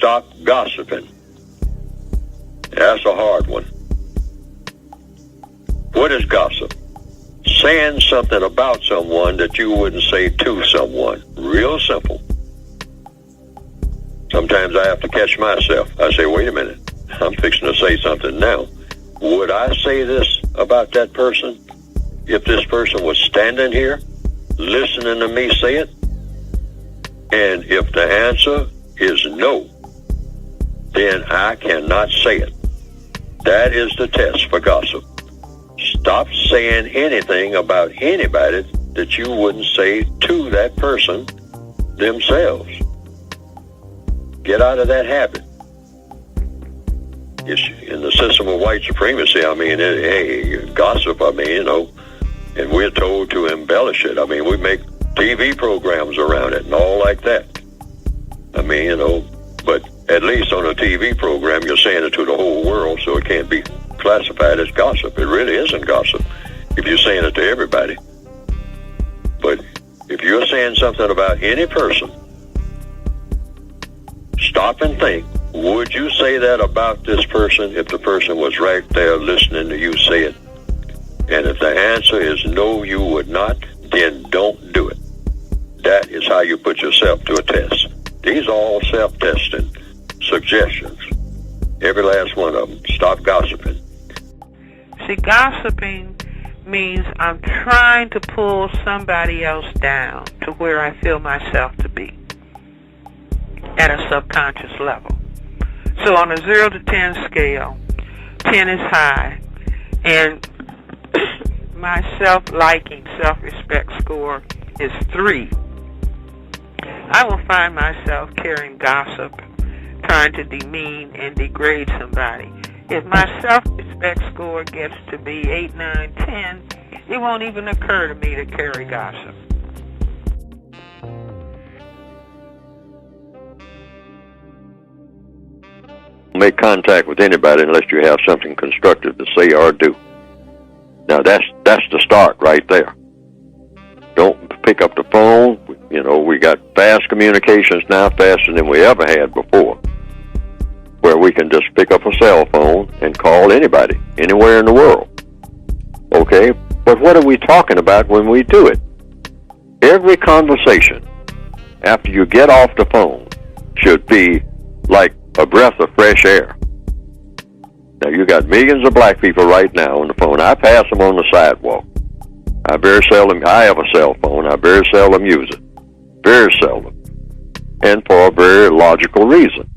stop gossiping. That's a hard one. What is gossip? Saying something about someone that you wouldn't say to someone. Real simple. Sometimes I have to catch myself. I say, wait a minute, I'm fixing to say something now. Would I say this about that person if this person was standing here listening to me say it? And if the answer is no, then I cannot say it. That is the test for gossip. Stop saying anything about anybody that you wouldn't say to that person themselves. Get out of that habit. It's in the system of white supremacy. I mean, gossip, and we're told to embellish it. I mean, we make TV programs around it and all like that. But at least on a TV program, you're saying it to the whole world, so it can't be classified as gossip. It really isn't gossip if you're saying it to everybody. But if you're saying something about any person, stop and think, would you say that about this person if the person was right there listening to you say it? And if the answer is no, you would not, then don't do it. That is how you put yourself to a test. These are all self-testing suggestions. Every last one of them. Stop gossiping. See, gossiping means I'm trying to pull somebody else down to where I feel myself to be at a subconscious level. So on a 0 to 10 scale, 10 is high, and my self-liking, self-respect score is 3. I will find myself carrying gossip, trying to demean and degrade somebody. If my self-respect score gets to be 8, 9, 10, it won't even occur to me to carry gossip. Make contact with anybody unless you have something constructive to say or do. Now that's the start right there. Don't pick up the phone. We got fast communications now, faster than we ever had before, where we can just pick up a cell phone and call anybody, anywhere in the world. Okay? But what are we talking about when we do it? Every conversation after you get off the phone should be like a breath of fresh air. Now, you got millions of black people right now on the phone. I pass them on the sidewalk. I have a cell phone. I very seldom use it. Very seldom. And for a very logical reason.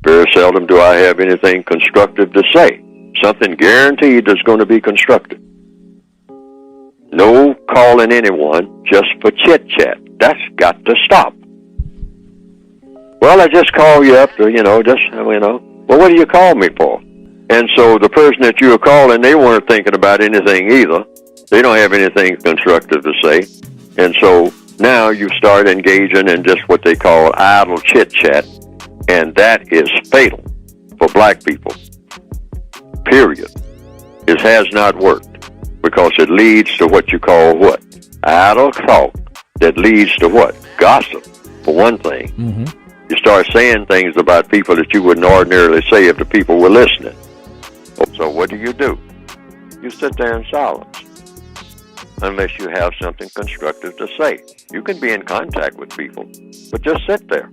Very seldom do I have anything constructive to say. Something guaranteed that's going to be constructive. No calling anyone just for chit-chat. That's got to stop. Well, I just call you up to, well, what do you call me for? And so the person that you were calling, they weren't thinking about anything either. They don't have anything constructive to say. And so now you start engaging in just what they call idle chit-chat, and that is fatal for black people. Period. It has not worked because it leads to what you call what? Idle talk that leads to what? Gossip, for one thing. Mm-hmm. You start saying things about people that you wouldn't ordinarily say if the people were listening. So what do? You sit there in silence unless you have something constructive to say. You can be in contact with people, but just sit there.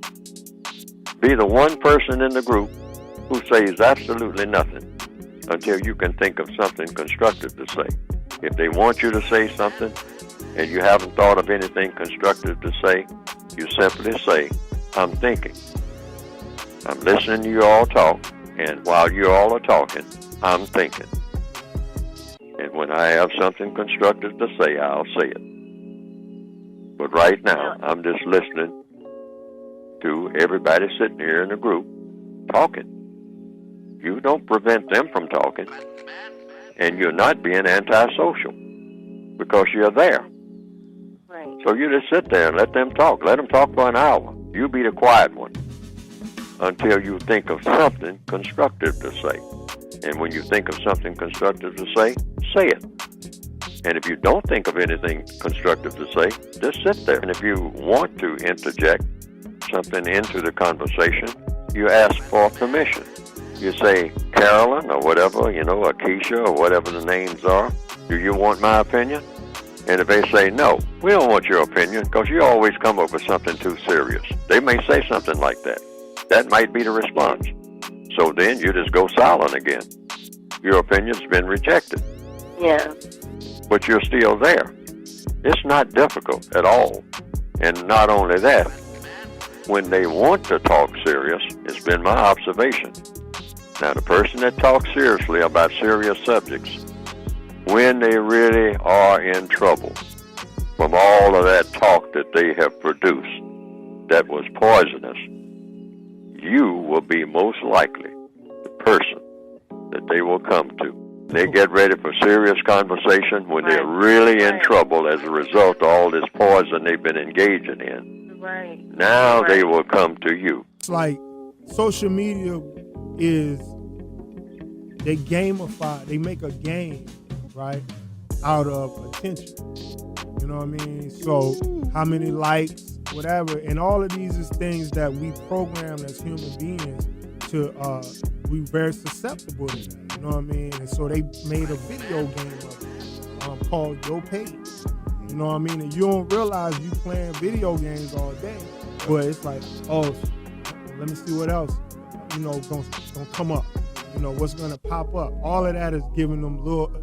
Be the one person in the group who says absolutely nothing until you can think of something constructive to say. If they want you to say something and you haven't thought of anything constructive to say, you simply say, I'm thinking. I'm listening to you all talk, and while you all are talking, I'm thinking. And when I have something constructive to say, I'll say it. But right now, I'm just listening to everybody sitting here in the group talking. You don't prevent them from talking, and you're not being antisocial because you're there. Right. So you just sit there and let them talk. Let them talk for an hour. You be the quiet one until you think of something constructive to say. And when you think of something constructive to say it. And if you don't think of anything constructive to say, just sit there. And if you want to interject something into the conversation, you ask for permission. You say, Carolyn, or whatever, you know, or Keisha, or whatever the names are, do you want my opinion? And if they say, no, we don't want your opinion, because you always come up with something too serious. They may say something like that. That might be the response. So then you just go silent again. Your opinion's been rejected. Yeah. But you're still there. It's not difficult at all. And not only that, when they want to talk serious, it's been my observation. Now, the person that talks seriously about serious subjects, when they really are in trouble from all of that talk that they have produced that was poisonous, you will be most likely the person that they will come to. They get ready for serious conversation when they're really in trouble as a result of all this poison they've been engaging in. Right. Now they will come to you. It's like social media is, they gamify, they make a game, right, out of attention. You know what I mean? So how many likes, whatever, and all of these is things that we programmed as human beings to, we very susceptible to that. You know what I mean? And so they made a video game of it called Your Page. You know what I mean? And you don't realize you playing video games all day, but it's like, oh, let me see what else, you know, gonna come up. You know, what's gonna pop up. All of that is giving them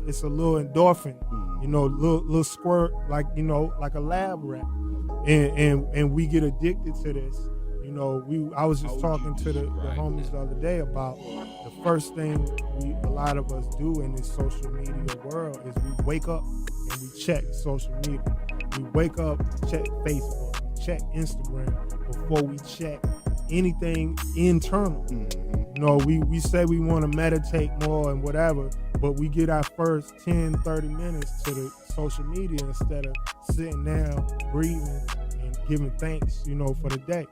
it's a little endorphin, you know, little squirt, like, you know, like a lab rat. And we get addicted to this. You know, I was just talking to the homies the other day about the first thing a lot of us do in this social media world is we wake up and we check social media. We wake up, check Facebook, we check Instagram before we check anything internal. You know, we say we want to meditate more and whatever, but we get our first 10, 30 minutes to the social media instead of sitting down, breathing, and giving thanks, you know, for the day.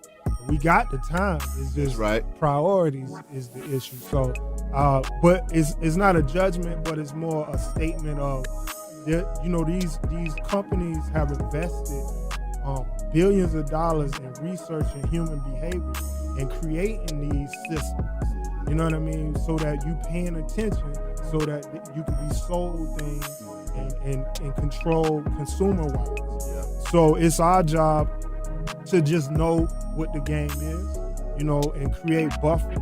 We got the time. It's just priorities is the issue. So, but it's not a judgment, but it's more a statement of, you know, these companies have invested billions of dollars in researching human behavior and creating these systems. You know what I mean? So that you paying attention, so that you can be sold things and controlled consumer-wise. Yeah. So it's our job to just know what the game is, you know, and create buffers.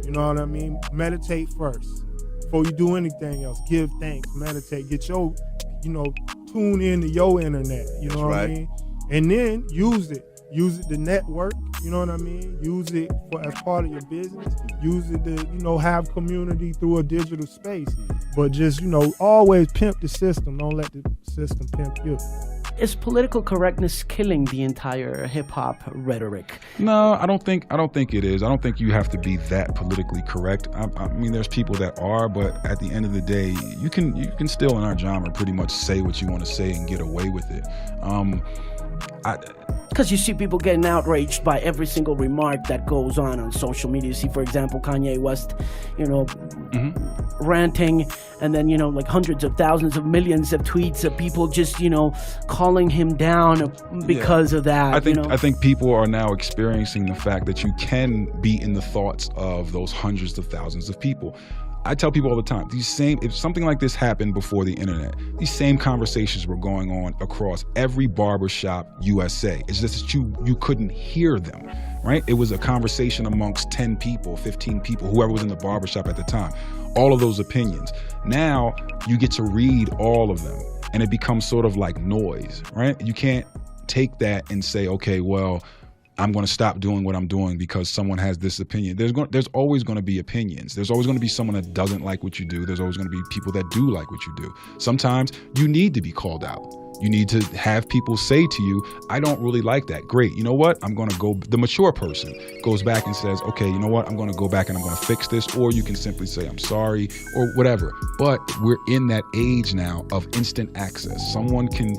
You know what I mean? Meditate first. Before you do anything else, give thanks, meditate, get your, you know, tune into your internet, you know what I mean? And then use it to network, you know what I mean? Use it as part of your business. Use it to, you know, have community through a digital space. But just, you know, always pimp the system. Don't let the system pimp you. Is political correctness killing the entire hip-hop rhetoric? No, I don't think it is. I don't think you have to be that politically correct. I mean, there's people that are, but at the end of the day, you can still in our genre pretty much say what you want to say and get away with it. Because you see people getting outraged by every single remark that goes on social media. You see, for example, Kanye West, you know, ranting, and then, you know, like hundreds of thousands of millions of tweets of people just, you know, calling him down because of that. I think people are now experiencing the fact that you can be in the thoughts of those hundreds of thousands of people. I tell people all the time, if something like this happened before the internet, these same conversations were going on across every barbershop USA. It's just that you couldn't hear them, right? It was a conversation amongst 10 people, 15 people, whoever was in the barbershop at the time. All of those opinions. Now you get to read all of them, and it becomes sort of like noise, right? You can't take that and say, okay, well, I'm going to stop doing what I'm doing because someone has this opinion. There's always going to be opinions. There's always going to be someone that doesn't like what you do. There's always going to be people that do like what you do. Sometimes you need to be called out. You need to have people say to you, I don't really like that. Great. You know what? I'm going to go. The mature person goes back and says, okay, you know what? I'm going to go back and I'm going to fix this. Or you can simply say, I'm sorry, or whatever. But we're in that age now of instant access. Someone can,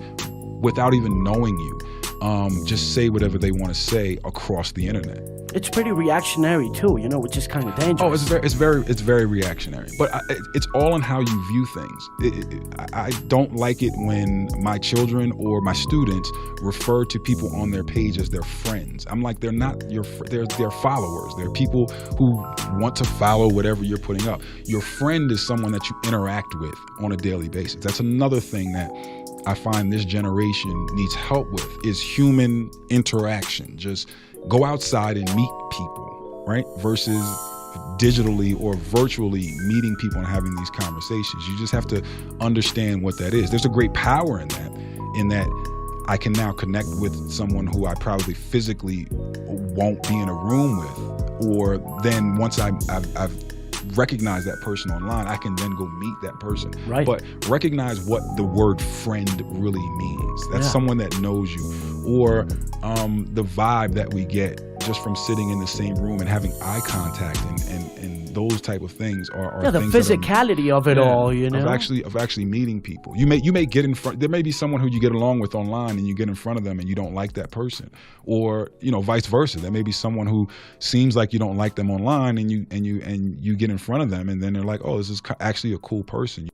without even knowing you, just say whatever they want to say across the internet. it's pretty reactionary too, you know, which is kind of dangerous. Oh, it's very reactionary. But it's all in how you view things. I don't like it when my children or my students refer to people on their page as their friends. I'm like, they're not they're followers. They're people who want to follow whatever you're putting up. Your friend is someone that you interact with on a daily basis. That's another thing that I find this generation needs help with, is human interaction. Just go outside and meet people, right? Versus digitally or virtually meeting people and having these conversations. You just have to understand what that is. There's a great power in that I can now connect with someone who I probably physically won't be in a room with, or then once I've recognize that person online, I can then go meet that person. Right. But recognize what the word friend really means. That's someone that knows you, or the vibe that we get just from sitting in the same room and having eye contact and those type of things are the things physicality of it all, you know, of actually meeting people. You may get in front. There may be someone who you get along with online and you get in front of them and you don't like that person, or vice versa. There may be someone who seems like you don't like them online and you get in front of them and then they're like, oh, this is actually a cool person.